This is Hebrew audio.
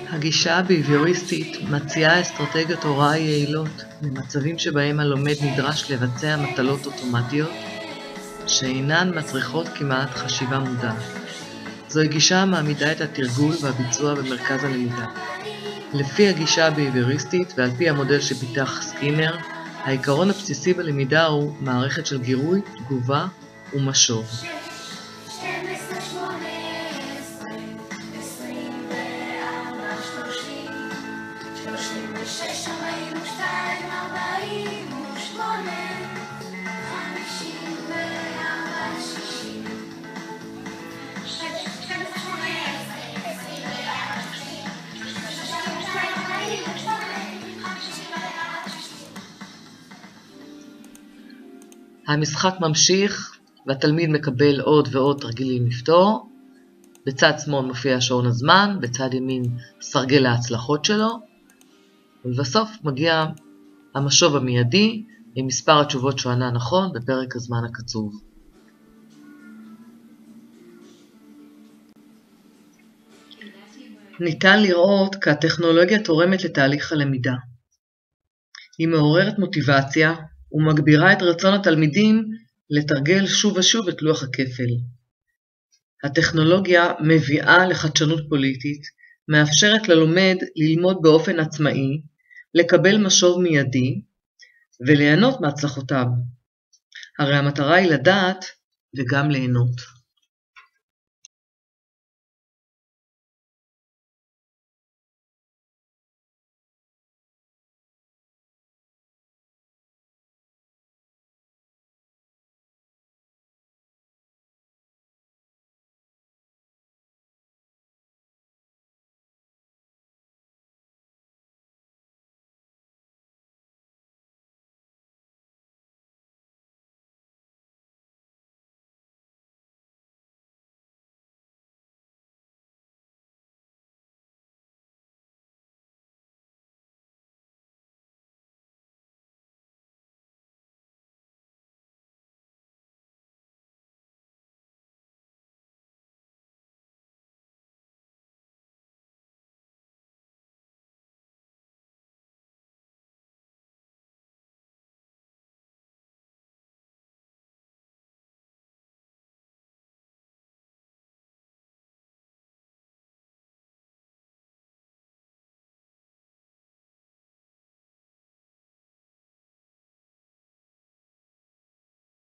הגישה הביהביוריסטית מציעה אסטרטגיות הוראה יעילות למצבים שבהם הלומד נדרש לבצע מטלות אוטומטיות שאינן מצריכות כמעט חשיבה מודעת. זוהי גישה המעמידה את התרגול והביצוע במרכז הלמידה. לפי הגישה הביהביוריסטית ועל פי המודל שפיתח סקינר, העיקרון הבסיסי בלמידה הוא מערכת של גירוי, תגובה ומשוב. המשחק ממשיך והתלמיד מקבל עוד ועוד תרגילים לפתור. בצד שמאל מופיע שעון הזמן, בצד ימין סרגל ההצלחות שלו, ובסוף מגיע המשוב המיידי עם מספר התשובות שהוא ענה נכון בפרק הזמן הקצוב. ניתן לראות כי הטכנולוגיה תורמת לתהליך הלמידה. היא מעוררת מוטיבציה ומגבירה את רצון התלמידים לתרגל שוב ושוב את לוח הכפל. הטכנולוגיה מביאה לחדשנות פוליטית, מאפשרת ללומד ללמוד באופן עצמאי, לקבל משוב מיידי וליהנות מהצלחותיו. הרי המטרה היא לדעת וגם ליהנות.